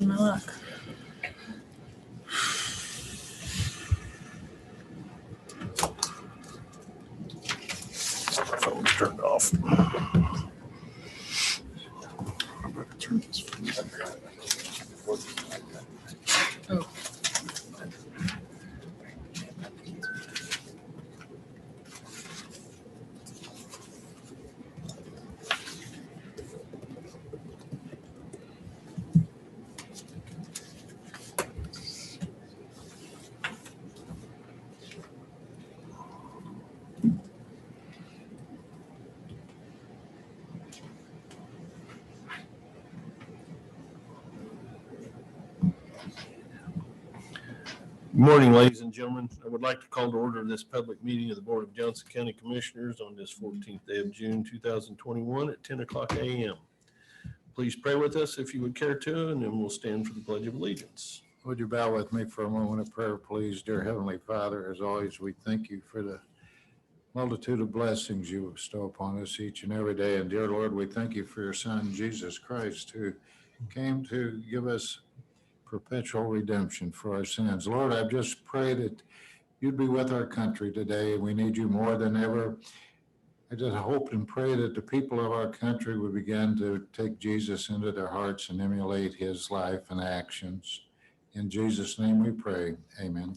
My luck. Phone's turned off. Turn this Oh. Good morning, ladies and gentlemen. I would like to call to order this public meeting of the Board of Johnson County Commissioners on this 14th day of June, 2021 at 10 o'clock a.m. Please pray with us if you would care to, and then we'll stand for the Pledge of Allegiance. Would you bow with me for a moment of prayer, please? Dear Heavenly Father, as always, we thank you for the multitude of blessings you bestow upon us each and every day. And dear Lord, we thank you for your Son, Jesus Christ, who came to give us perpetual redemption for our sins. Lord, I just pray that you'd be with our country today. We need you more than ever. I just hope and pray that the people of our country would begin to take Jesus into their hearts and emulate his life and actions. In Jesus' name we pray. Amen.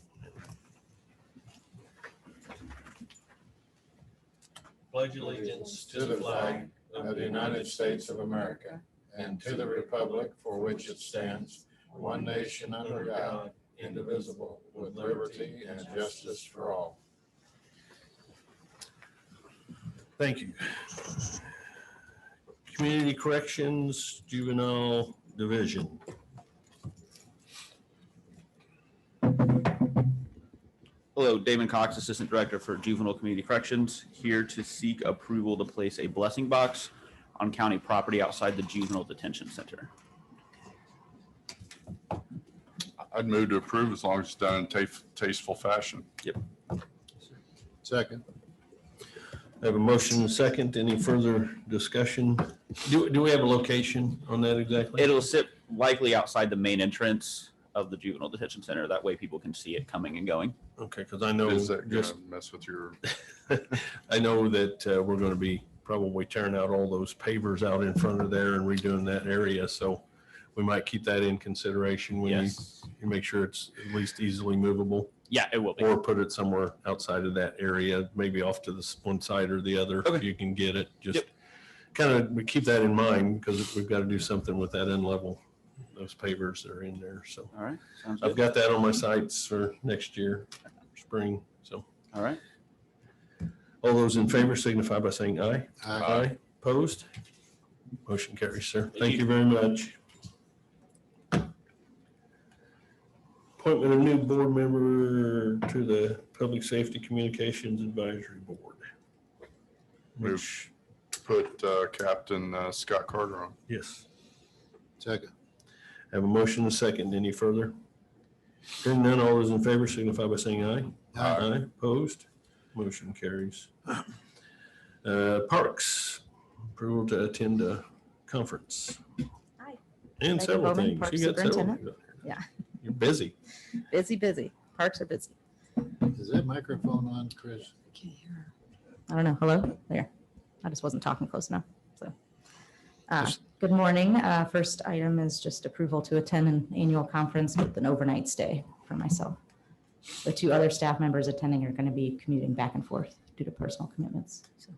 Pledge allegiance to the flag of the United States of America and to the republic for which it stands, one nation under God, indivisible, with liberty and justice for all. Thank you. Community Corrections Juvenile Division. Hello, Damon Cox, Assistant Director for Juvenile Community Corrections, here to seek approval to place a blessing box on county property outside the Juvenile Detention Center. I'd move to approve as long as it's done in tasteful fashion. Yep. Second. I have a motion and a second. Any further discussion? Do we have a location on that exactly? It'll sit likely outside the main entrance of the Juvenile Detention Center. That way people can see it coming and going. Okay, because I know Is that going just to mess with your, I know that we're going to be probably tearing out all those pavers out in front of there and redoing that area. So we might keep that in consideration when Yes. you make sure it's at least easily movable, Yeah, it will be. or put it somewhere outside of that area, maybe off to the one side or the other if Okay. you can get it. Just Yep. kind of we keep that in mind because we've got to do something with that end level, those pavers that are in there. So All right. Sounds I've good. got that on my sights for next year, spring. So All right. all those in favor signify by saying aye. Aye. Opposed? Motion carries, sir. Thank you. you very much. Appointment of new board member to the Public Safety Communications Advisory Board. Which, put Captain Scott Carter on. yes, Second. have a motion and a second. Any further? Hearing none, all those in favor signify by saying aye. Aye. Opposed? Motion carries. Parks, approval to attend a conference. Hi. And Megan several Bowman, things. Parks You got several. Superintendent. Yeah. You're busy. Busy. Parks are busy. Is that microphone on, Chris? I don't know. Hello? There. I just wasn't talking close enough. So, Just- good morning. First item is just approval to attend an annual conference with an overnight stay for myself. The two other staff members attending are going to be commuting back and forth due to personal commitments. So.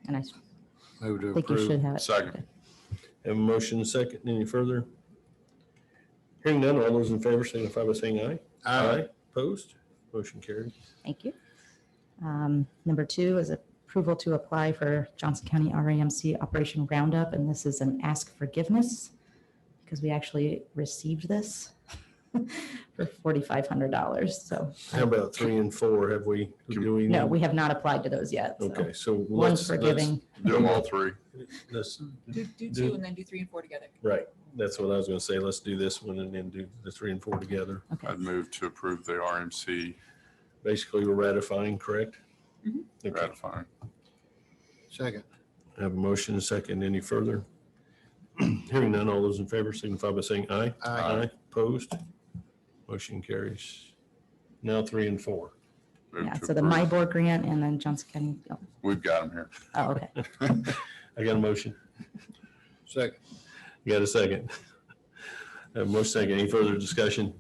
And I Move to think you should approve. have it. Second. Have a motion and a second. Any further? Hearing none, all those in favor signify by saying aye. Opposed? Motion carried. Thank you. Number two is approval to apply for Johnson County RAMC Operation Roundup, and this is an ask forgiveness because we actually received this for $4,500. So How about 3 and 4? Have we? Do we? no, we have not applied to those yet. So Okay, so one's forgiving. Do them all three. Let's, Do Do- two and then do 3 and 4 together. right. That's what I was going to say. Let's do this one and then do the 3 and 4 together. Okay. I'd move to approve the RMC Basically, we're ratifying, correct? Mhm. Okay. ratifying. Second. I have a motion and a second. Any further? Hearing none, all those in favor signify by saying aye. Aye. Opposed? Motion carries. Now 3 and 4. Move Yeah, to so the approve. My Board grant and then Johnson County. We've got them here. Oh, okay. I got a motion. Second. You got a second? Motion second. Any further discussion?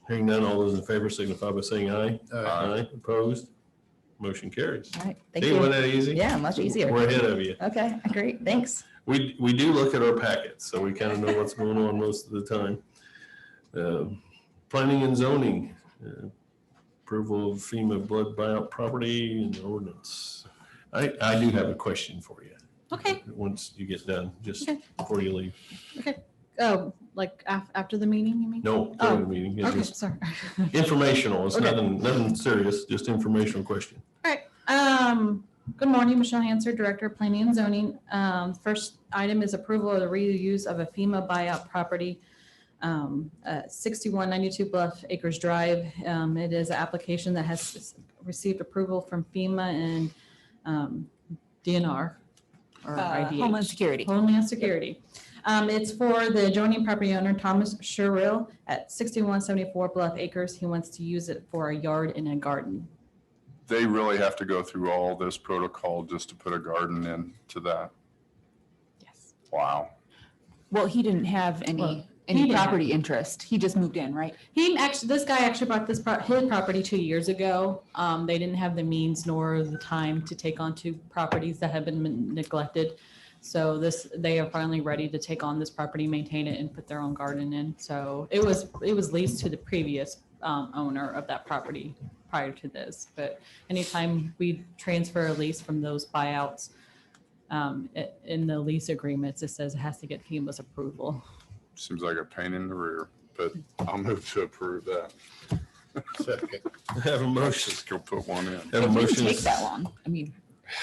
Hearing none, all those in favor signify by saying aye. Aye. Opposed? Motion carries. All right. Thank Hey, wasn't you. that easy? Yeah, much easier. We're ahead of you. Okay, great. Thanks. We do look at our packets, so we kind of know what's going on most of the time. Planning and zoning, approval of FEMA blood buyout property and ordinance. I do have a question for you. Okay, Once you get done, just Okay. before you leave. oh, like after the meeting, you mean? No, during the meeting. It's Okay, just sorry. informational. It's Okay. nothing serious, just informational question. All right, good morning, Michelle Hanser, Director of Planning and Zoning. First item is approval of the reuse of a FEMA buyout property, 6192 Bluff Acres Drive. It is an application that has received approval from FEMA and DNR or IDH. Homeland Security. Homeland Security. It's for the adjoining property owner, Thomas Sherrill, at 6174 Bluff Acres. He wants to use it for a yard and a garden. They really have to go through all this protocol just to put a garden into that. Yes. Wow. Well, he didn't have Well, any he didn't have- property interest. He just moved in, right? This guy actually bought his property 2 years ago. They didn't have the means nor the time to take on two properties that have been neglected. So they are finally ready to take on this property, maintain it, and put their own garden in. So it was leased to the previous owner of that property prior to this. But anytime we transfer a lease from those buyouts, in the lease agreements, it says it has to get FEMA's approval. Seems like a pain in the rear, but I'll move to approve that. Second. I have a motion. Just go put one in. Have a It didn't motion. take that long. I mean,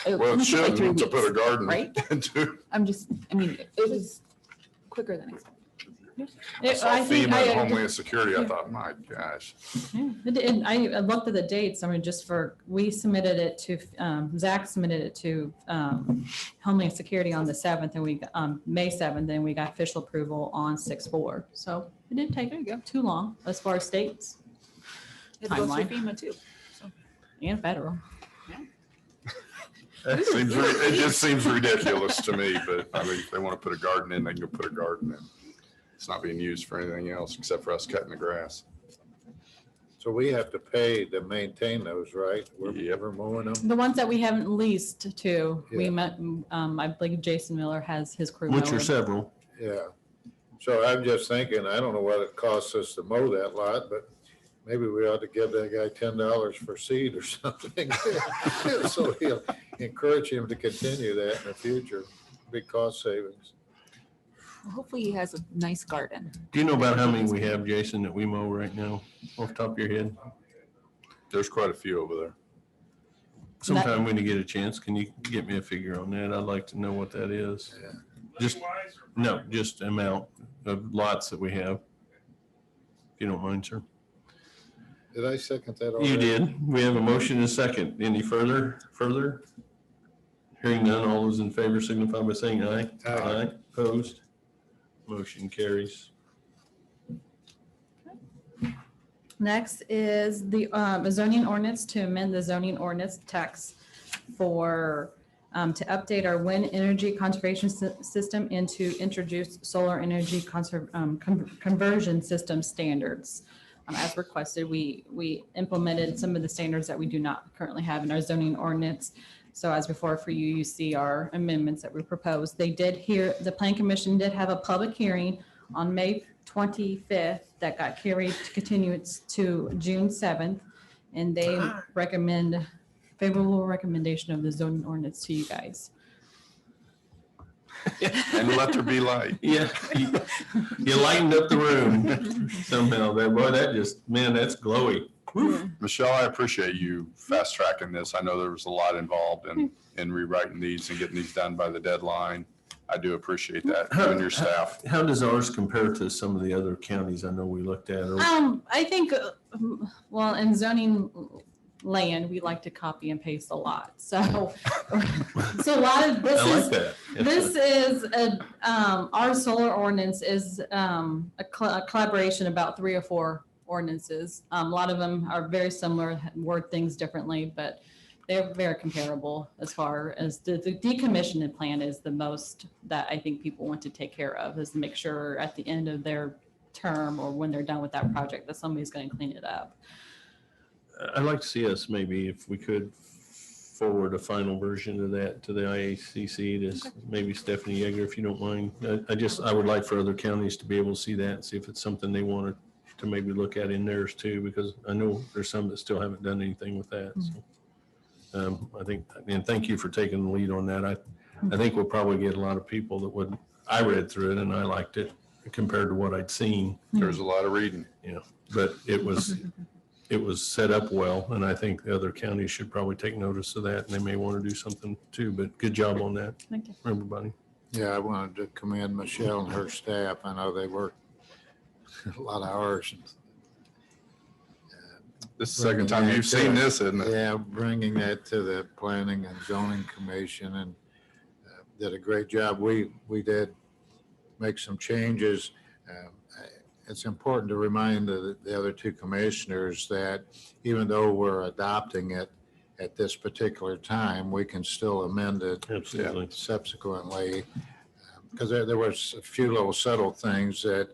it Well, it only took like 3 shouldn't to weeks, put a garden right? into. it was quicker than expected. I saw I think FEMA and I- Homeland Security. I Yeah. thought, my gosh. Yeah, and I looked at the dates, I mean, we submitted it to, Zach submitted it to Homeland Security on the 7th, and we, May 7th, and we got official approval on 6/4. So it didn't take too long as far as states It goes through Timeline. FEMA too. and federal. It just seems ridiculous to me, but I mean, if they want to put a garden in, they can go put a garden in. It's not being used for anything else except for us cutting the grass. So we have to pay to maintain those, right? We're Yep. ever mowing them? The ones that we haven't leased to, we Yeah. met, I believe Jason Miller has his crew. Which are mowing. several. Yeah. So I'm just thinking, I don't know what it costs us to mow that lot, but maybe we ought to give that guy $10 for seed or something. So he'll encourage him to continue that in the future. Big cost savings. Hopefully he has a nice garden. Do you know about how many we have, Jason, that we mow right now, off the top of your head? There's quite a few over there. Sometime when you get a chance, can you get me a figure on that? I'd like to know what that is. Yeah. Just amount of lots that we have. If you don't mind, sir. Did I second that already? You did. We have a motion and a second. Any further? Hearing none, all those in favor signify by saying aye. Aye. Opposed? Motion carries. Next is the zoning ordinance to amend the zoning ordinance text for, to update our wind energy conservation system and to introduce solar energy conversion system standards. As requested, we implemented some of the standards that we do not currently have in our zoning ordinance. So as before for you, you see our amendments that we proposed. The Plan Commission did have a public hearing on May 25th that got carried to continue it to June 7th. And they recommend favorable recommendation of the zoning ordinance to you guys. And let there be light. Yeah, you lightened up the room somehow. That's glowy. Michelle, I appreciate you fast tracking this. I know there was a lot involved in rewriting these and getting these done by the deadline. I do appreciate that, you and your staff. How does ours compare to some of the other counties I know we looked at? Or I think, well, in zoning land, we like to copy and paste a lot. So, so a lot of this I is like that. this is our solar ordinance is a collaboration about 3 or 4 ordinances. A lot of them are very similar, word things differently, but they're very comparable as far as the decommissioning plan is the most that I think people want to take care of, is to make sure at the end of their term or when they're done with that project that somebody's going to clean it up. I'd like to see us maybe, if we could, forward a final version of that to the IACC, to maybe Stephanie Yeager, if you don't mind. I would like for other counties to be able to see that and see if it's something they wanted to maybe look at in theirs too, because I know there's some that still haven't done anything with that. So, I think, and thank you for taking the lead on that. I think we'll probably get a lot of people that would, I read through it and I liked it compared to what I'd seen, There's a lot of reading. but it was set up well. And I think the other counties should probably take notice of that, and they may want to do something too, but good job on that, Thank you. everybody. Yeah, I wanted to commend Michelle and her staff. I know they work a lot of hours. This is the second time you've seen this, isn't it? Yeah, bringing that to the Planning and Zoning Commission, and did a great job. We did make some changes. It's important to remind the other 2 commissioners that even though we're adopting it at this particular time, we can still amend it Absolutely. subsequently. Because there was a few little subtle things that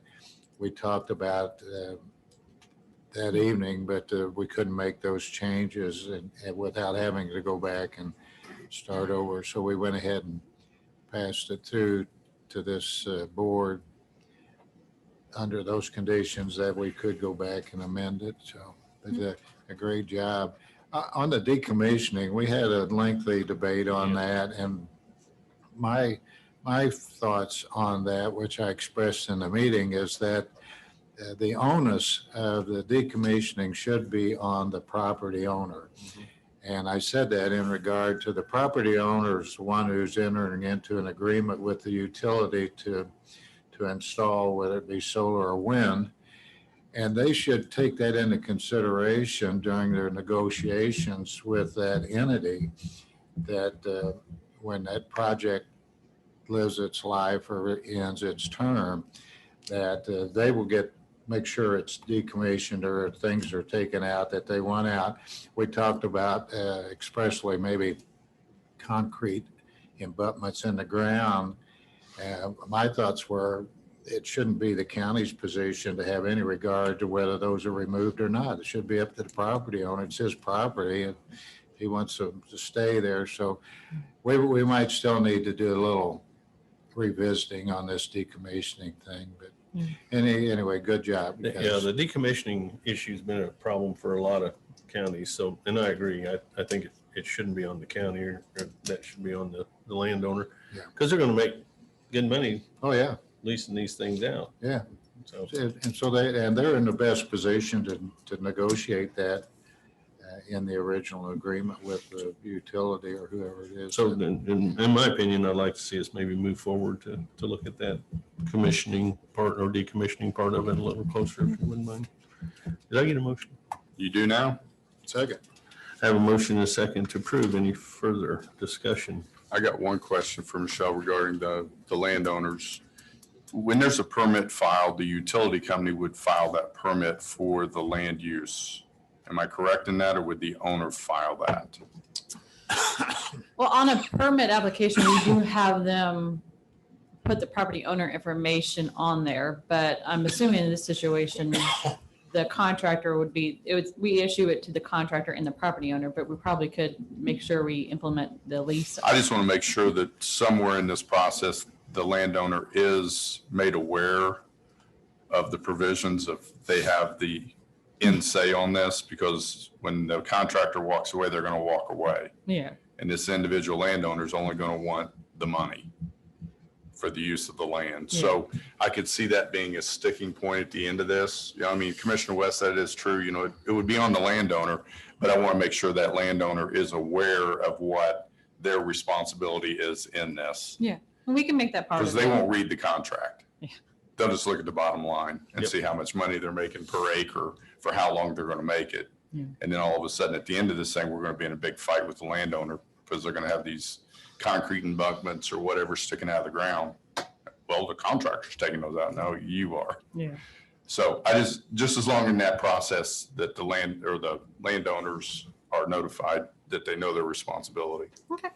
we talked about that evening, but we couldn't make those changes and without having to go back and start over. So we went ahead and passed it through to this board under those conditions that we could go back and amend it. So it's a great job. On the decommissioning, we had a lengthy debate on that, and my thoughts on that, which I expressed in the meeting, is that the onus of the decommissioning should be on the property owner. And I said that in regard to the property owners, one who's entering into an agreement with the utility to install, whether it be solar or wind. And they should take that into consideration during their negotiations with that entity, that when that project lives its life or ends its term, that they will make sure it's decommissioned or things are taken out that they want out. We talked about expressly maybe concrete abutments in the ground. My thoughts were it shouldn't be the county's position to have any regard to whether those are removed or not. It should be up to the property owner. It's his property and he wants them to stay there. So we might still need to do a little revisiting on this decommissioning thing, but anyway, good job. Yeah, the decommissioning issue's been a problem for a lot of counties. So, and I agree. I think it shouldn't be on the county, or that should be on the landowner. Yeah. Because they're going to make good money Oh, yeah. leasing these things out. Yeah. So, And so they're in the best position to negotiate that in the original agreement with the utility or whoever it is. so in my opinion, I'd like to see us maybe move forward to look at that commissioning part or decommissioning part of it a little closer, if you wouldn't mind. Did I get a motion? You do now? Second. I have a motion and a second to approve. Any further discussion? I got one question for Michelle regarding the landowners. When there's a permit filed, the utility company would file that permit for the land use. Am I correct in that, or would the owner file that? Well, on a permit application, we do have them put the property owner information on there, but I'm assuming in this situation, the contractor would be, we issue it to the contractor and the property owner, but we probably could make sure we implement the lease. I just want to make sure that somewhere in this process, the landowner is made aware of the provisions of, they have the in say on this, because when the contractor walks away, they're going to walk away. Yeah. And this individual landowner is only going to want the money for the use of the land. So I could see that being a sticking point at the end of this. I mean, Commissioner West said it is true, it would be on the landowner, but I want to make sure that landowner is aware of what their responsibility is in this. Yeah. We can make that part of Because it. they won't read the contract. Yeah. They'll just look at the bottom line and Yep. see how much money they're making per acre for how long they're going to make it. Yeah. And then all of a sudden, at the end of this thing, we're going to be in a big fight with the landowner because they're going to have these concrete embankments or whatever sticking out of the ground. Well, the contractor's taking those out. No, you are. Yeah. So I just as long in that process that the land or the landowners are notified that they know their responsibility. Okay.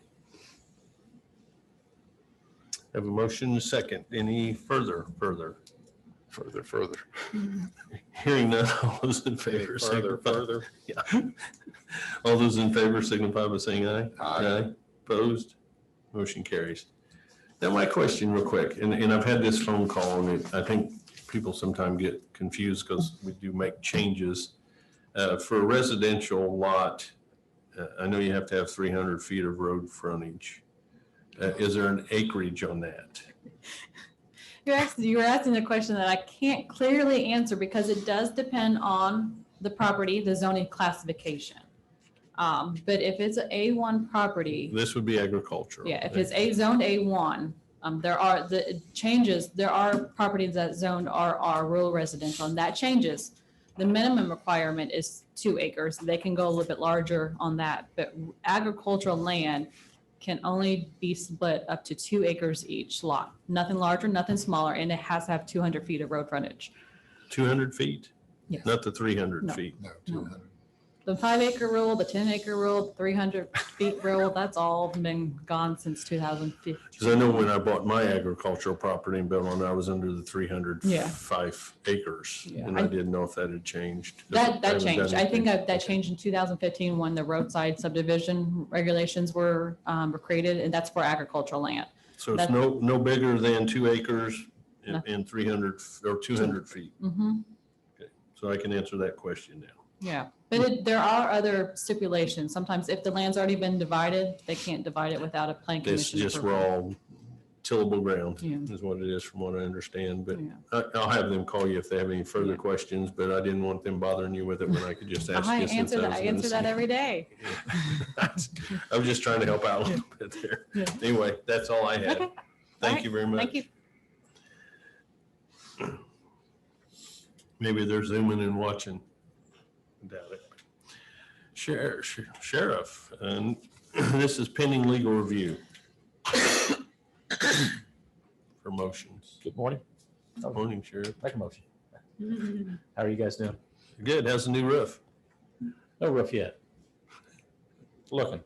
Have a motion and a second. Any further? Further. Hearing none, all those in favor. signify- Yeah. All those in favor signify by saying aye. Aye. Opposed? Motion carries. Now, my question real quick, and I've had this phone call, and I think people sometimes get confused because we do make changes. For a residential lot, I know you have to have 300 feet of road frontage. Is there an acreage on that? You were asking a question that I can't clearly answer because it does depend on the property, the zoning classification. But if it's an A1 property, This would be agricultural. yeah, if it's zoned A1, there are properties that zoned RR, rural residential, and that changes. The minimum requirement is 2 acres. They can go a little bit larger on that, but agricultural land can only be split up to 2 acres each lot. Nothing larger, nothing smaller, and it has to have 200 feet of road frontage. 200 feet? Yes. Not the 300 No. feet? No, 200. The 5-acre rule, the 10-acre rule, 300 feet rule, that's all been gone since 2015. Because I know when I bought my agricultural property in Belmont, I was under the 305 acres. Yeah. And I didn't know if that had changed. That haven't changed. done I think anything. that changed in 2015 when the roadside subdivision regulations were created, and that's for agricultural land. So it's that- no bigger than 2 acres No. and 300 or 200 feet. Mhm. So I can answer that question now. Yeah, but there are other stipulations. Sometimes if the land's already been divided, they can't divide it without a plan It's commission. just approval. raw tillable ground Yeah. is what it is from what I understand. But Yeah. I'll have them call you if they have any further Yeah. questions, but I didn't want them bothering you with it when I could just ask I you. since answer that, was I gonna answer that see- every day. I was just trying to help out a little bit there. Yeah. Anyway, that's all I had. Okay. Thank you very much. Thank you. Maybe they're zooming and watching. Doubt it. Sheriff, and this is pending legal review. For motions. Good morning. Morning, Sheriff. Make a motion. How are you guys doing? Good. How's the new roof? No roof yet. Looking.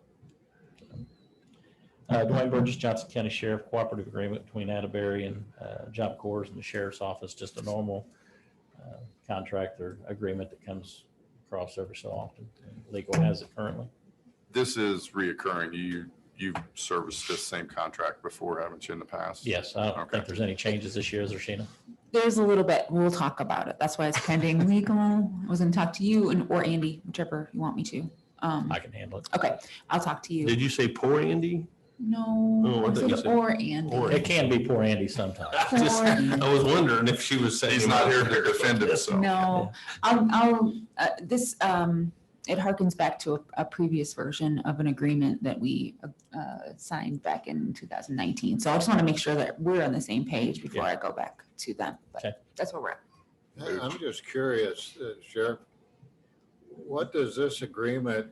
Dwayne Burgess, Johnson County Sheriff, cooperative agreement between Atterbury and Job Corps and the Sheriff's Office, just a normal contract or agreement that comes across every so often. Legal has it currently. This is reoccurring. You've serviced this same contract before, haven't you, in the past? Yes, I don't Okay. think there's any changes this year, is there, Sheena? There's a little bit. We'll talk about it. That's why it's pending legal. I was going to talk to you or Andy, whichever you want me to. I can handle it. Okay, I'll talk to you. Did you say poor Andy? No, Oh, I I thought you said said or Andy. or. It can be poor Andy sometimes. I was wondering if she was saying. He's not here to defend himself. No, this, it harkens back to a previous version of an agreement that we signed back in 2019. So I just want to make sure that we're on the same page before I go back to them. But Okay. that's where we're at. I'm just curious, Sheriff, what does this agreement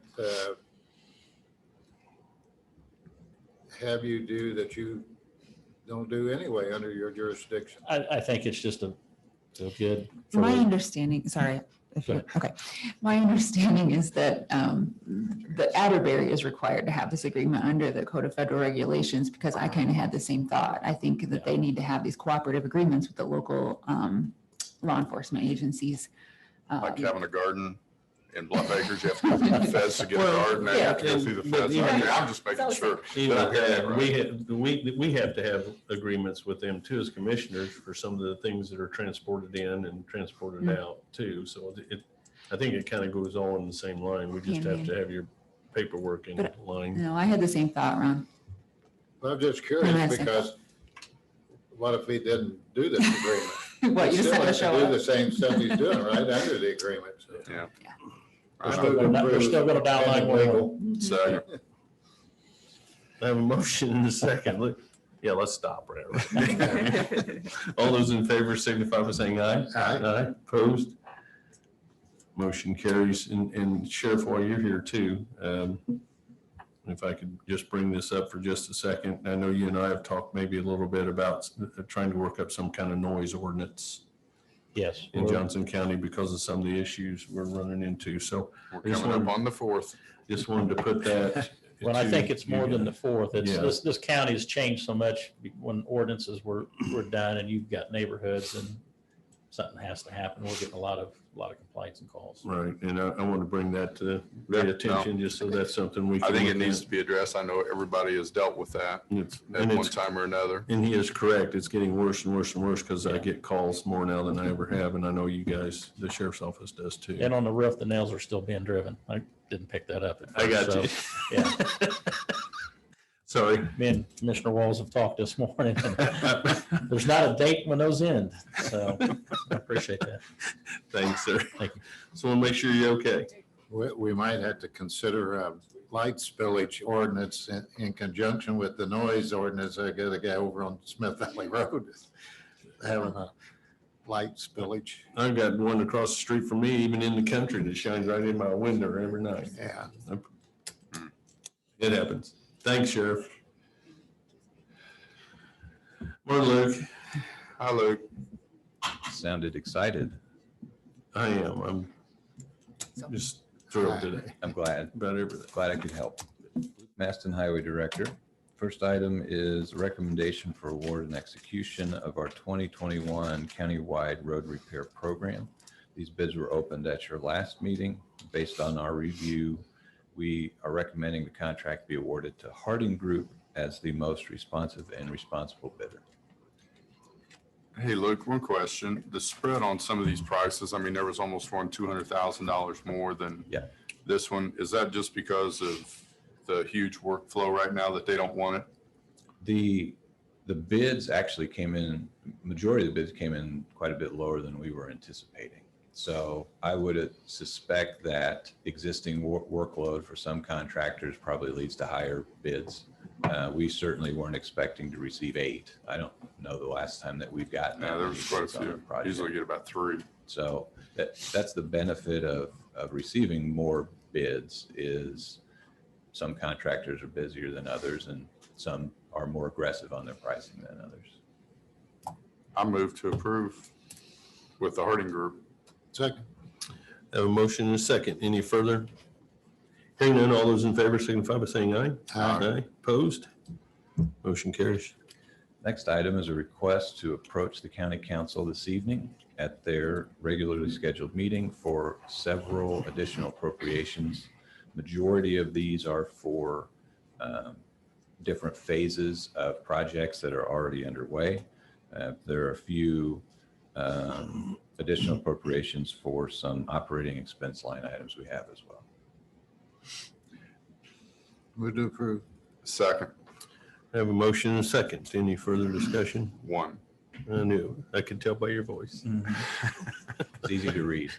have you do that you don't do anyway under your jurisdiction? I think it's just a good. for My the- understanding, sorry. Go Okay. My understanding is that the Atterbury is required to have this agreement under the Code of Federal Regulations because I kind of had the same thought. I think that they need to have these cooperative agreements with the local law enforcement agencies. Like having a garden in Bluff Acres, you have to go through the fence to get a garden, and you have to go through the But fence. even- Okay, I'm just making sure. Even that I hear that that, right. we have to have agreements with them too as commissioners for some of the things that are transported in and transported Mm. out too. So I think it kind of goes all in the same line. We just have to have your paperwork in But- line. No, I had the same thought, Ron. Well, I'm just curious Amazing. because what if he didn't do this agreement? What, He you just still have to has show Do up? the same stuff he's doing right under the agreement. So. Yeah. I We're move to approve still gonna dial pending 911. legal. So, I have a motion and a second. Yeah, let's stop right. All those in favor signify by saying aye. Aye. Opposed? Motion carries. And Sheriff, while you're here too, if I could just bring this up for just a second. I know you and I have talked maybe a little bit about trying to work up some kind of noise ordinance Yes. in Johnson County because of some of the issues we're running into. So We're Just coming up one- on the 4th. just wanted to put that. Well, I to think it's more you than the guys. fourth. It's, Yeah. this county has changed so much when ordinances were done and you've got neighborhoods and something has to happen. We're getting a lot of complaints and calls. Right, and I want to bring that to their Yeah, attention, just so that's something we I can. think it look needs at. to be addressed. I know everybody has dealt with that It's- at And one it's, time or another. and he is correct, it's getting worse and worse and worse because I Yeah. get calls more now than I ever have, and I know you guys, the sheriff's office does too. And on the roof, the nails are still being driven. I didn't pick that up at I got first. you. So, yeah, Sorry. me and Commissioner Walls have talked this morning. And there's not a date when those end. So I appreciate that. Thanks, sir. Thank you. So we'll make sure you're okay. We might have to consider a light spillage ordinance in conjunction with the noise ordinance. I got a guy over on Smith Valley Road having a light spillage. I've got one across the street from me, even in the country, that shines right in my window every night. Yeah. It happens. Thanks, Sheriff. Morning, Luke. Hi, Luke. Sounded excited. I am. I'm just thrilled today I'm glad, about everything. glad I could help. Maston Highway Director. First item is recommendation for award and execution of our 2021 countywide road repair program. These bids were opened at your last meeting. Based on our review, we are recommending the contract be awarded to Harding Group as the most responsive and responsible bidder. Hey, Luke, one question. The spread on some of these prices, I mean, there was almost $200,000 more than Yeah. this one. Is that just because of the huge workflow right now that they don't want it? The bids actually came in, majority of the bids came in quite a bit lower than we were anticipating. So I would suspect that existing workload for some contractors probably leads to higher bids. We certainly weren't expecting to receive 8. I don't know the last time that we've gotten. Yeah, that there many was quite a bids on a few. project. Usually get about 3. So that's the benefit of receiving more bids is some contractors are busier than others and some are more aggressive on their pricing than others. I move to approve with the Harding Group. Second. Have a motion and a second. Any further? Hearing none, all those in favor signify by saying aye. Aye. Opposed? Motion carries. Next item is a request to approach the county council this evening at their regularly scheduled meeting for several additional appropriations. Majority of these are for different phases of projects that are already underway. There are a few additional appropriations for some operating expense line items we have as well. Would approve. Second, Have a motion and a second. Any further discussion? 1. I knew. I could tell by your voice. It's easy to read.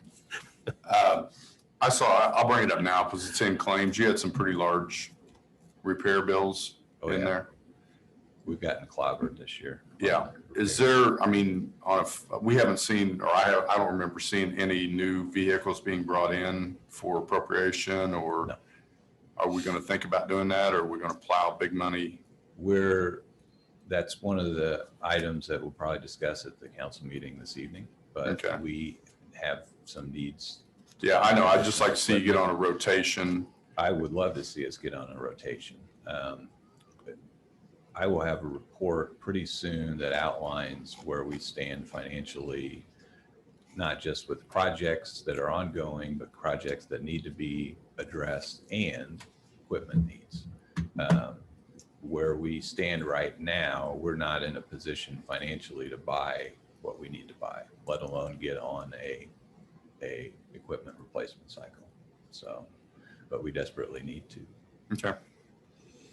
I'll bring it up now because it's in claims. You had some pretty large repair bills Oh, in yeah. there. We've gotten clobbered this year. Yeah. Is there, I mean, we haven't seen, or I don't remember seeing any new vehicles being brought in for appropriation, or No. are we going to think about doing that, or are we going to plow big money? That's one of the items that we'll probably discuss at the council meeting this evening, but Okay. we have some needs. Yeah, I know. I'd just like to see you get on a rotation. I would love to see us get on a rotation. But I will have a report pretty soon that outlines where we stand financially, not just with projects that are ongoing, but projects that need to be addressed and equipment needs. Where we stand right now, we're not in a position financially to buy what we need to buy, let alone get on a equipment replacement cycle. So, but we desperately need to. Okay.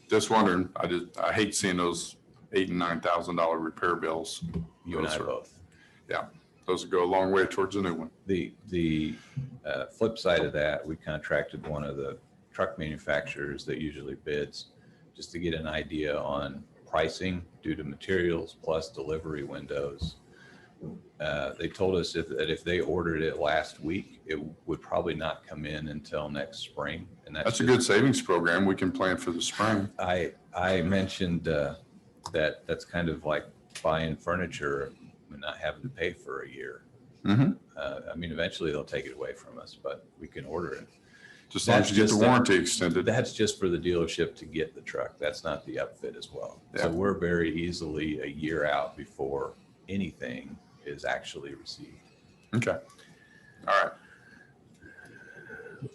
Just wondering, I hate seeing those $8,000 and $9,000 repair bills. You and I Those are- both. Those would go a long way towards a new one. The flip side of that, we contracted one of the truck manufacturers that usually bids just to get an idea on pricing due to materials plus delivery windows. They told us that if they ordered it last week, it would probably not come in until next spring. And That's a good savings program. We can plan for the spring. I mentioned that that's kind of like buying furniture and not having to pay for a year. Mhm. I mean, eventually they'll take it away from us, but we can order it. Just as long as you get the warranty extended. That's just for the dealership to get the truck. That's not the upfit as well. So Yeah. we're very easily a year out before anything is actually received. Okay. All right.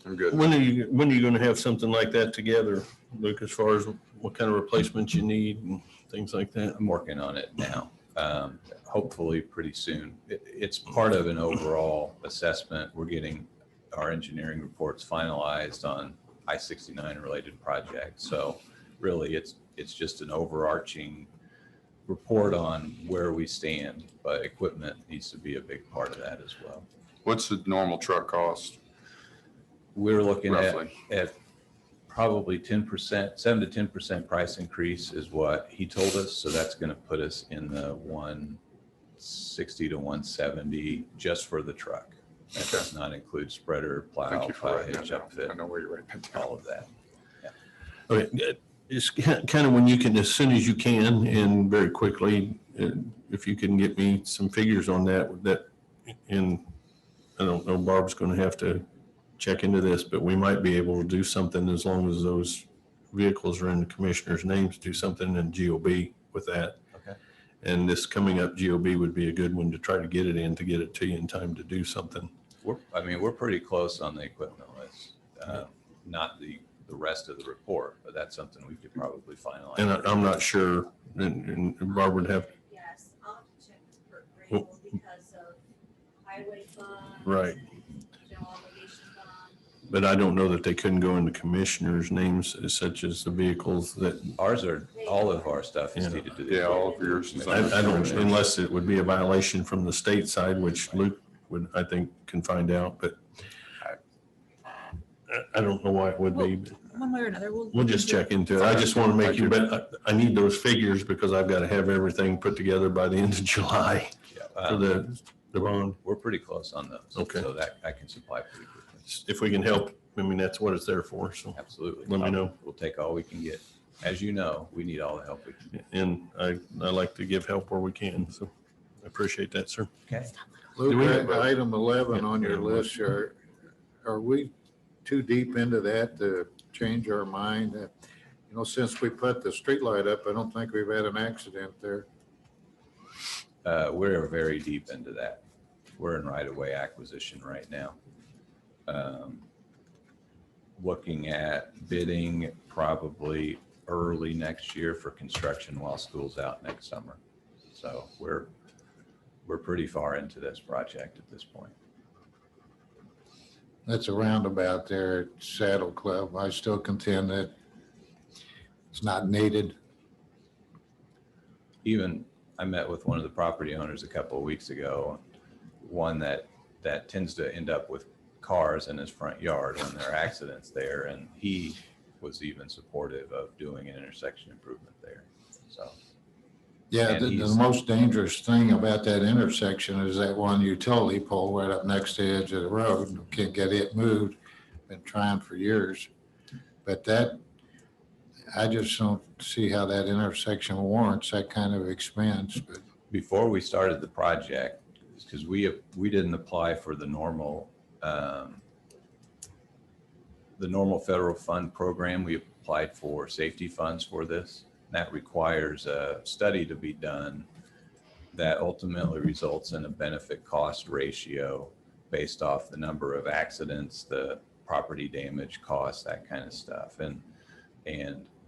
I'm good. When are you going to have something like that together, Luke, as far as what kind of replacements you need and things like that? I'm working on it now. Hopefully pretty soon. It's part of an overall assessment. We're getting our engineering reports finalized on I-69 related projects. So really it's just an overarching report on where we stand, but equipment needs to be a big part of that as well. What's the normal truck cost? We're looking Roughly. at probably 10%, 7 to 10% price increase is what he told us. So that's going to put us in the 160 to 170 just for the truck. That does not include spreader, Thank plow, you for plow writing that hitch, down. upfit, I know where you're writing that down. all of that. Okay, good. It's kind of when you can, as soon as you can and very quickly, if you can get me some figures on that, and I don't know, Barb's going to have to check into this, but we might be able to do something as long as those vehicles are in the commissioner's names, do something in GOB with that. Okay. And this coming up GOB would be a good one to try to get it in, to get it to you in time to do something. We're pretty close on the equipment list. Not the rest of the report, but that's something we could probably finalize. And I'm not sure, and Barb would have, Yes, I'll have to check with Kurt Grable because of highway fund. Right. General obligation fund. but I don't know that they couldn't go into commissioners' names such as the vehicles that, Ours are, all of our stuff is Yeah. needed to the. Yeah, all of yours is on I don't, unless it would be a violation from the state side, which Luke would, I think, can find out, but I don't know why it would be. But One way or another, we'll just check into it. I just want to make you, but I need those figures because I've got to have everything put together by the end of July Yeah, for the bond. We're pretty close on those. Okay. So that I can supply pretty quickly. If we can help, I mean, that's what it's there for, so. Absolutely. Let me know. We'll take all we can get. As you know, we need all the help we can get. And I like to give help where we can, so I appreciate that, sir. Okay. Do we have Luke, a- item 11 on your Yeah. list, are we too deep into that to change our mind? Since we put the streetlight up, I don't think we've had an accident there. We're very deep into that. We're in right-of-way acquisition right now. Looking at bidding probably early next year for construction while school's out next summer. So we're pretty far into this project at this point. That's a roundabout there at Saddle Club. I still contend that it's not needed. Even, I met with one of the property owners a couple of weeks ago, one that tends to end up with cars in his front yard when there are accidents there, and he was even supportive of doing an intersection improvement there. So, Yeah, And the he's- most dangerous thing about that intersection is that one utility pole right up next to the edge of the road. Can't get it moved. Been trying for years. But I just don't see how that intersection warrants that kind of expense, but before we started the project, because we didn't apply for the normal federal fund program, we applied for safety funds for this. That requires a study to be done that ultimately results in a benefit cost ratio based off the number of accidents, the property damage costs, that kind of stuff. And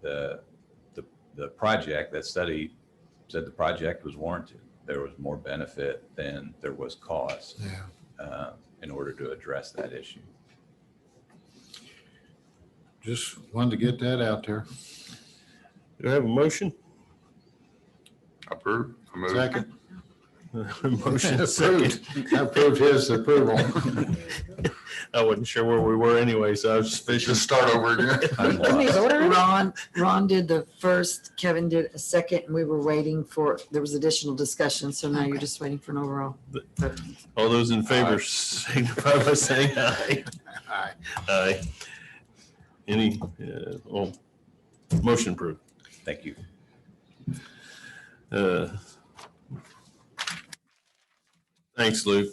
the project, that study said the project was warranted. There was more benefit than there was cost in order to address that issue. just wanted to get that out there. Do I have a motion? Approved. I move. Second, Motion is second. Approved his approval. I wasn't sure where we were anyway, so I was just fishing. Just start over again. Ron did the first, Kevin did a second, and we were waiting for, there was additional discussion, so now you're just waiting for an overall. All those in favor Aye. signify by saying aye. Aye. Aye. Any, motion approved. Thank you. Thanks, Luke.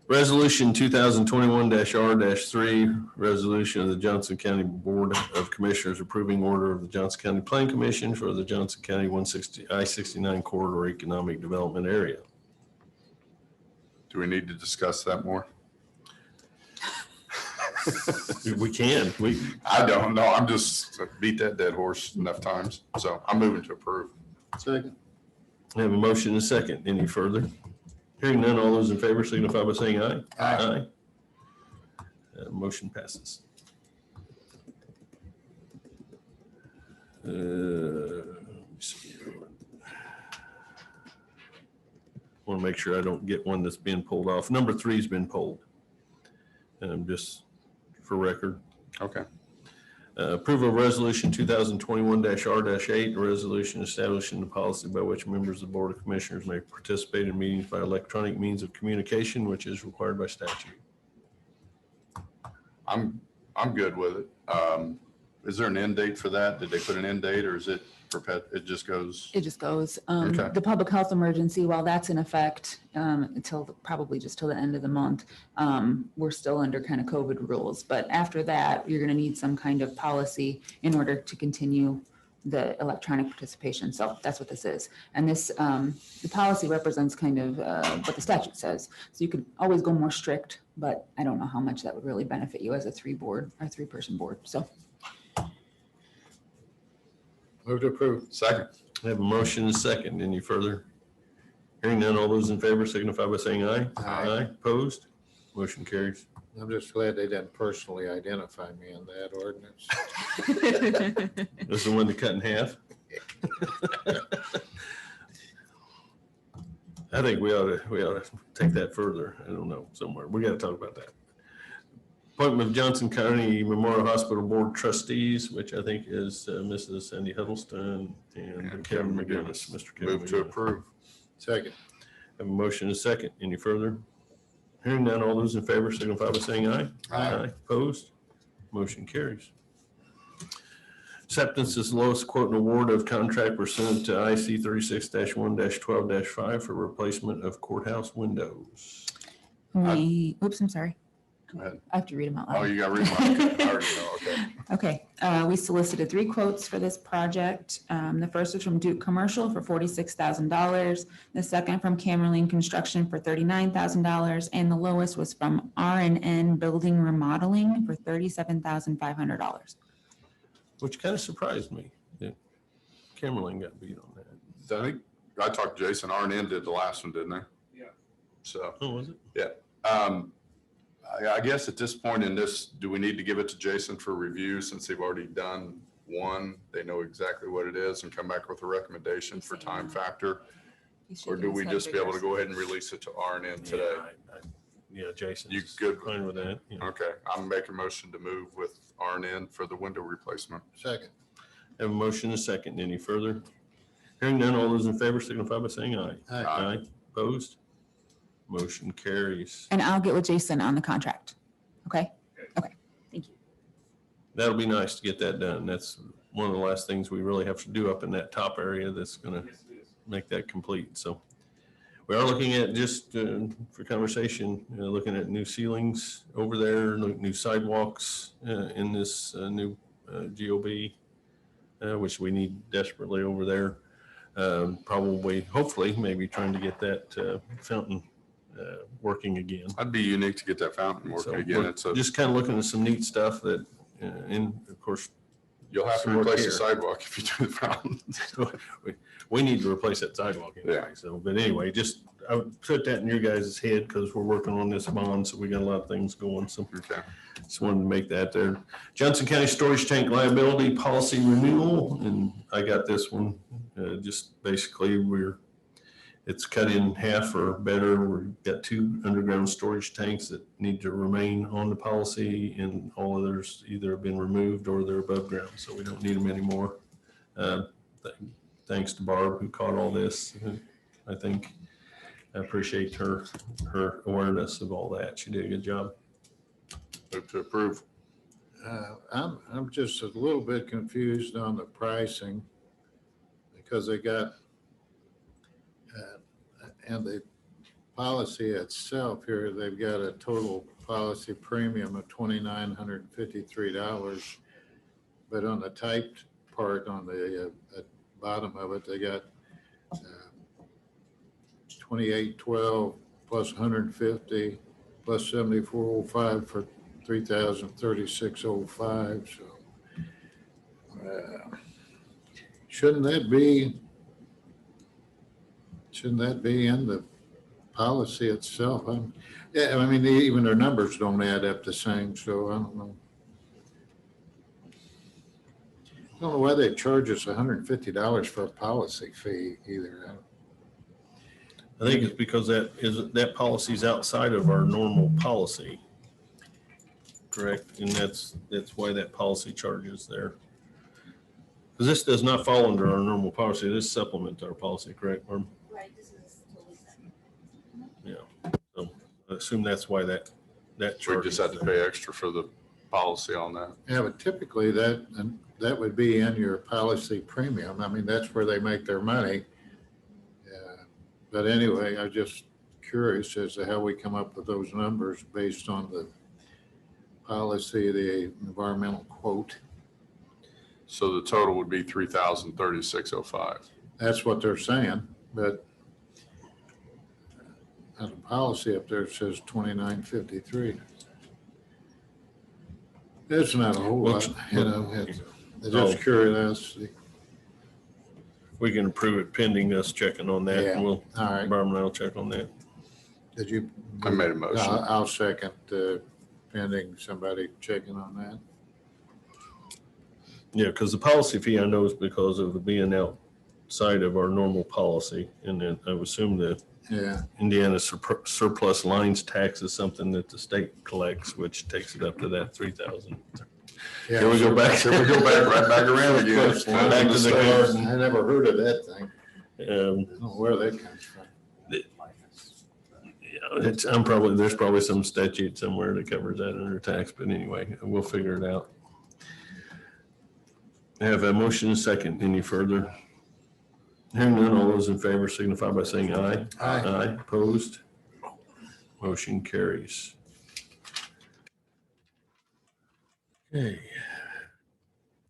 Resolution 2021-R-3, resolution of the Johnson County Board of Commissioners approving order of the Johnson County Plan Commission for the Johnson County I-69 corridor economic development area. Do we need to discuss that more? We can, I don't know. I'm just beat that dead horse enough times. So I'm moving to approve. Second. have a motion and a second. Any further? Hearing none, all those in favor signify by saying aye. Aye. Motion passes. Let me see. Want to make sure I don't get one that's being pulled off. Number 3's been pulled. Just for record. Okay. Approval of resolution 2021-R-8, a resolution establishing the policy by which members of the Board of Commissioners may participate in meetings by electronic means of communication, which is required by statute. I'm good with it. Is there an end date for that? Did they put an end date or is it it just goes? It just goes. Okay. The public health emergency, while that's in effect until probably just till the end of the month, we're still under kind of COVID rules. But after that, you're going to need some kind of policy in order to continue the electronic participation. So that's what this is. And this, the policy represents kind of what the statute says. So you could always go more strict, but I don't know how much that would really benefit you as a three-person board. So. Move to approve. Second. I have a motion and a second. Any further? Hearing none, all those in favor signify by saying aye. Aye. Opposed? Motion carries. I'm just glad they didn't personally identify me in that ordinance. This is the one to cut in half. I think we ought to take that further. I don't know, somewhere. We got to talk about that. Appointment of Johnson County Memorial Hospital Board trustees, which I think is Mrs. Sandy Huddleston and Kevin McGinnis. Mr. Kevin Move to McGinnis. approve. Second. Have a motion and a second. Any further? Hearing none, all those in favor signify by saying aye. Aye. Opposed? Motion carries. Acceptance is the lowest quote and award of contract pursuant to IC 36-1-12-5 for replacement of courthouse windows. Oops, I'm sorry. Go ahead. I have to read them out loud. Oh, you got to read mine. I already know. Okay. Okay, we solicited 3 quotes for this project. The first was from Duke Commercial for $46,000. The second from Camerlin Construction for $39,000. And the lowest was from R&N Building Remodeling for $37,500. Which kind of surprised me that Camerlin got beat on that. I think I talked to Jason. R&N did the last one, didn't they? Yeah. So, Oh, was it? I guess at this point in this, do we need to give it to Jason for review since they've already done one? They know exactly what it is and come back with a recommendation for time factor? Or do we just be able to go ahead and release it to R&N today? Yeah, Jason. You good? Fine with that. Yeah. Okay, I'm making a motion to move with R&N for the window replacement. Second. Have a motion and a second. Any further? Hearing none, all those in favor signify by saying aye. Aye. Opposed? Motion carries. And I'll get with Jason on the contract. Okay? Okay, thank you. That'll be nice to get that done. That's one of the last things we really have to do up in that top area that's going to make that complete. So we are looking at, just for conversation, looking at new ceilings over there, new sidewalks in this new GOB, which we need desperately over there. Probably, hopefully, maybe trying to get that fountain working again. That'd be unique to get that fountain So working again. we're It's a, just kind of looking at some neat stuff that, and of course, you'll have to some work replace here. the sidewalk if you do the fountain. we need to replace that sidewalk anyway. Yeah. So, but anyway, just I would put that in your guys' head because we're working on this bond, so we got a lot of things going. So Okay. just wanted to make that there. Johnson County Storage Tank Liability Policy Renewal, and I got this one. Just basically, we're it's cut in half or better. We've got 2 underground storage tanks that need to remain on the policy, and all others either have been removed or they're above ground, so we don't need them anymore. Thanks to Barb who caught all this. I think I appreciate her awareness of all that. She did a good job. Move to approve. I'm just a little bit confused on the pricing because they got, and the policy itself here, they've got a total policy premium of $2,953. But on the typed part on the bottom of it, they got 2812 plus 150 plus 7405 for 3,036.05. So shouldn't that be in the policy itself? Yeah, I mean, even their numbers don't add up the same, so I don't know. I don't know why they charge us $150 for a policy fee either. I think it's because that policy is outside of our normal policy. Correct, and that's why that policy charge is there. Because this does not fall under our normal policy. This supplements our policy, correct, Barb? Right, this is totally separate. Yeah. So I assume that's why that We charge. just had to pay extra for the policy on that. Yeah, but typically that would be in your policy premium. I mean, that's where they make their money. But anyway, I'm just curious as to how we come up with those numbers based on the policy, the environmental quote. So the total would be 3,036.05. That's what they're saying, but the policy up there says 2,953. It's not a whole lot, you know, it's just curiosity. We can approve it pending us checking on that, Yeah. and we'll, All right, Barb and I'll check on that. did you? I made a motion. I'll second pending somebody checking on that. Yeah, because the policy fee I know is because of it being outside of our normal policy. And then I would assume that Yeah, Indiana surplus lines tax is something that the state collects, which takes it up to that 3,000. yeah. Here we go back. Here we go right back around again. Back to the garden. I never heard of that thing. I Um, don't know where that comes from. yeah, there's probably some statute somewhere that covers that under tax, but anyway, we'll figure it out. I have a motion and a second. Any further? Hearing none, all those in favor signify by saying aye. Aye. Aye, opposed? Motion carries. Okay.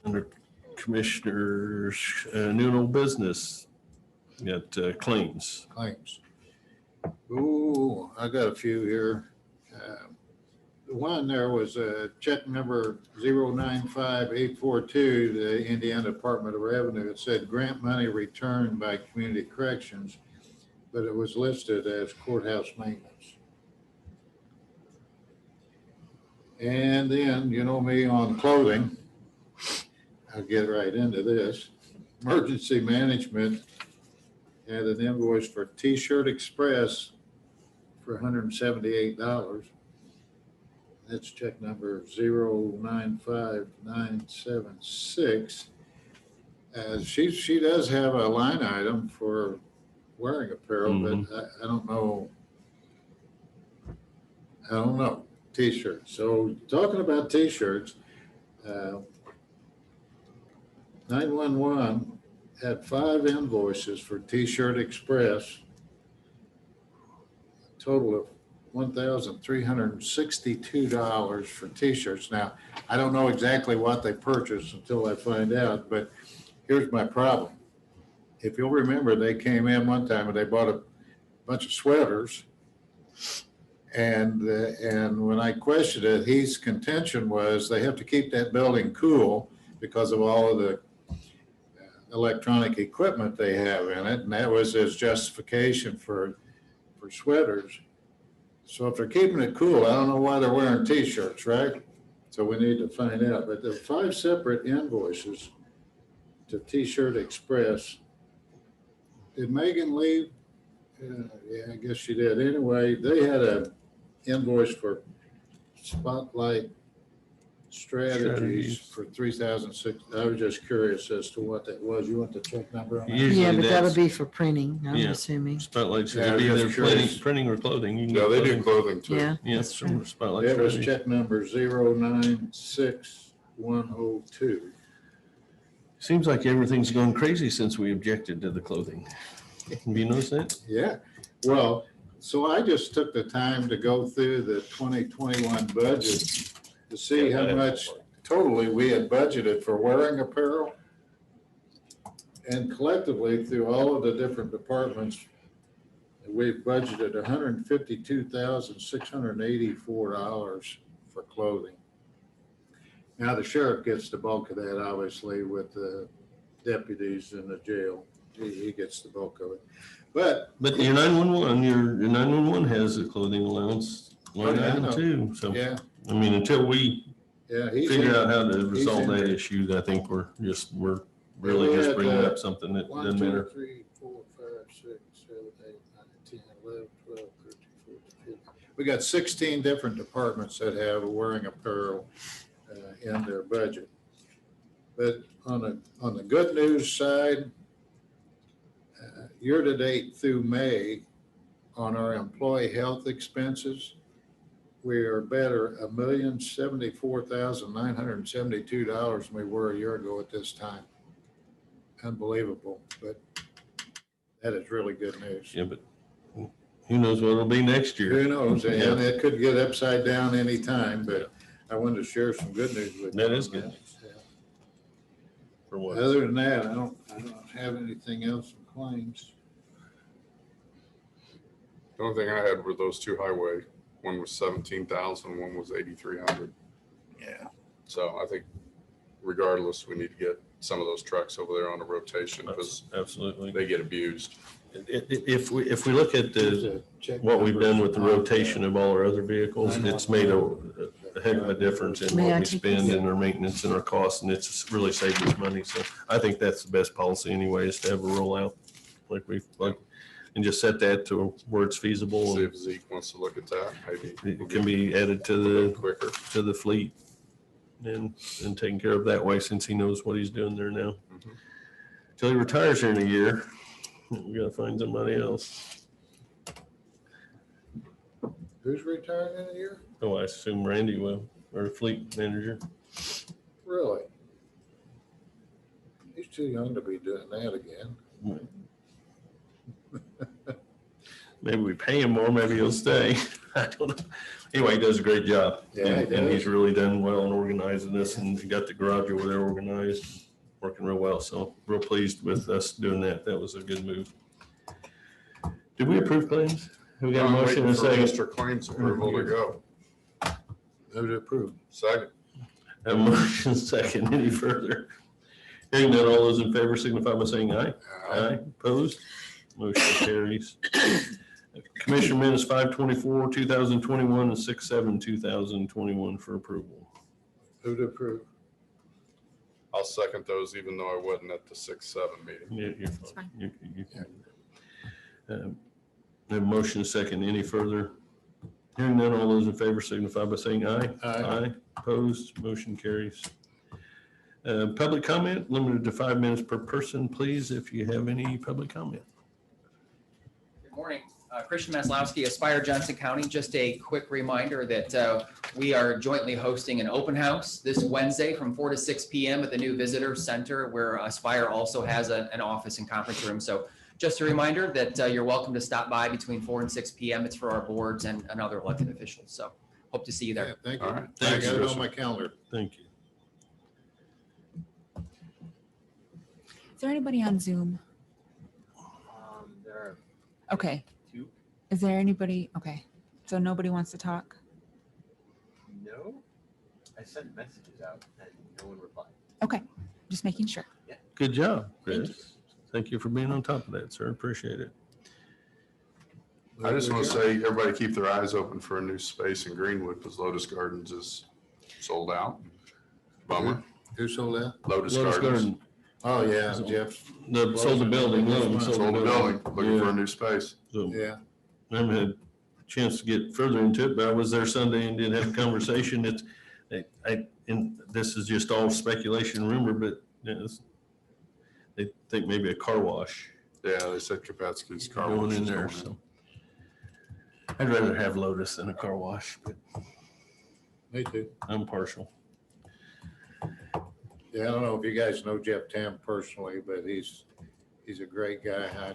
Under Commissioners, new and old business, we got claims. Claims. Ooh, I got a few here. The one there was check number 095842, the Indiana Department of Revenue. It said grant money returned by Community Corrections, but it was listed as courthouse maintenance. And then, you know me on clothing, I'll get right into this. Emergency Management had an invoice for T-Shirt Express for $178. That's check number 095976. She does have a line item for wearing apparel, but I don't know. T-shirts. So talking about T-shirts, 911 had 5 invoices for T-Shirt Express, a total of $1,362 for T-shirts. Now, I don't know exactly what they purchased until I find out, but here's my problem. If you'll remember, they came in one time and they bought a bunch of sweaters. And when I questioned it, his contention was they have to keep that building cool because of all of the electronic equipment they have in it. And that was his justification for sweaters. So if they're keeping it cool, I don't know why they're wearing T-shirts, right? So we need to find out. But there are 5 separate invoices to T-Shirt Express. Did Megan leave? Yeah, I guess she did. Anyway, they had a invoice for Spotlight Strategies for 3,006. I was just curious as to what that was. You want the check number on that? Usually Yeah, but that'll that's be for printing, I'm Yeah. assuming. Spotlight, Yeah, I it'd be was either just curious. printing or clothing. You can No, get they do clothing. clothing too. Yeah. Yes, from Spotlight. That was Strategies. check number 096102. Seems like everything's gone crazy since we objected to the clothing. Have you noticed that? Yeah, well, so I just took the time to go through the 2021 budget to see how much totally we had budgeted for wearing apparel. And collectively, through all of the different departments, we've budgeted $152,684 for clothing. Now, the sheriff gets the bulk of that, obviously, with the deputies in the jail. He gets the bulk of it. But But your 911, your 911 has a clothing allowance line Oh, yeah, I item know. too. So, yeah, I mean, until we he's figure in- out how to he's resolve in that there. issue, I think we're really we just had, bringing up something that 1, doesn't 2, matter. 3, 4, 5, 6, 7, 8, 9, 10, 11, 12, 13, 14, 15. We got 16 different departments that have wearing apparel in their budget. But on the good news side, year to date through May, on our employee health expenses, we are better $1,074,972 than we were a year ago at this time. Unbelievable, but that is really good news. Yeah, but who knows what it'll be next year? Who knows? And Yeah. it could get upside down anytime, but I wanted to share some good news with you. That is on good. Yeah. For what? Other than that, I don't have anything else in claims. The only thing I had were those two highway. One was 17,000, one was 8,300. Yeah. So I think regardless, we need to get some of those trucks over there on a rotation because Absolutely. they get abused. If we look at what we've done with the rotation of all our other vehicles, it's made a heck of a difference in May I what we take spend this? in our maintenance and our costs, and it's really saved us money. So I think that's the best policy anyway, is to have a rollout and just set that to where it's feasible. See And if Zeke wants to look at that, maybe. it can be added to a little the quicker. fleet and taken care of that way, since he knows what he's doing there now. Mhm. Till he retires here in a year, we gotta find somebody else. Who's retiring in a year? Oh, I assume Randy will, our fleet manager. Really? He's too young to be doing that again. Maybe we pay him more, maybe he'll stay. I don't know. Anyway, he does a great job. Yeah, he And he's does. really done well in organizing this, and he got the garage over there organized, working real well. So real pleased with us doing that. That was a good move. Did we approve claims? Have we got a I'm motion waiting and a for second? Mr. Claims approval to go. Move to approve. Second. Have a motion second. Any further? Hearing none, all those in favor signify by saying aye. Aye. Opposed? Motion carries. Commissioner minutes 5/24/2021 and 6/7/2021 for approval. Move to approve. I'll second those even though I wasn't at the 6-7 meeting. You're That's fine. fine. You have a motion second. Any further? Hearing none, all those in favor signify by saying aye. Aye. Opposed? Motion carries. Public comment, limited to 5 minutes per person, please, if you have any public comment. Good morning. Christian Maslowski, Aspire Johnson County. Just a quick reminder that we are jointly hosting an open house this Wednesday from 4 to 6 p.m. at the new Visitor Center, where Aspire also has an office and conference room. So just a reminder that you're welcome to stop by between 4 and 6 p.m. It's for our boards and other elected officials. So hope to see you Yeah, there. thank you. All right. I Thanks, got it on Christian. my calendar. Thank you. Is there anybody on Zoom? There are Okay. 2. Is there anybody? Okay. So nobody wants to talk? No, I sent messages out and no one replied. Okay. Just making sure. Good job, Thank Chris. Thank you for being on top of that, sir. Appreciate it. I just want to say, everybody keep their eyes open for a new space in Greenwood because Lotus Gardens is sold out. Bummer. Who sold that? Lotus Lotus Gardens. Garden. Oh, yeah, Jeff. Sold the building, loan, Sold the building, looking for a new space. So Yeah. I haven't had a chance to get further into it, but I was there Sunday and did have a conversation. It's, and this is just all speculation, rumor, but they think maybe a car wash Yeah, they said Kapetsky's car going wash in is there, going in. so. I'd rather have Lotus than a car wash, but Me too. I'm partial. Yeah, I don't know if you guys know Jeff Tam personally, but he's a great guy.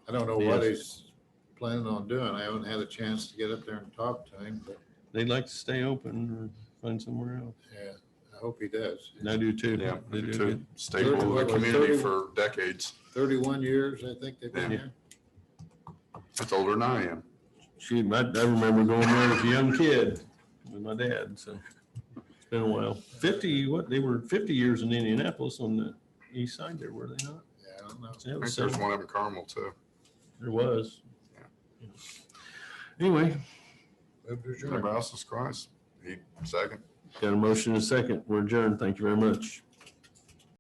I don't know what he's planning on doing. I haven't had a chance to get up there and talk to him, but They'd like to stay open or find somewhere else. yeah, I hope he does. And I do too. Yeah, They do to good. staple of the community for decades. 31 years, I think they've been Yeah. here. That's older than I am. Shoot, I remember going there as a young kid with my dad, so it's been a while. 50, they were 50 years in Indianapolis on the east side there, were they not? Yeah, I don't know. Yeah, it I think was there's seven. one up in Carmel too. There was. Anyway, Move to adjourn. Anybody else is Christ? Second. got a motion and a second. We're adjourned. Thank you very much.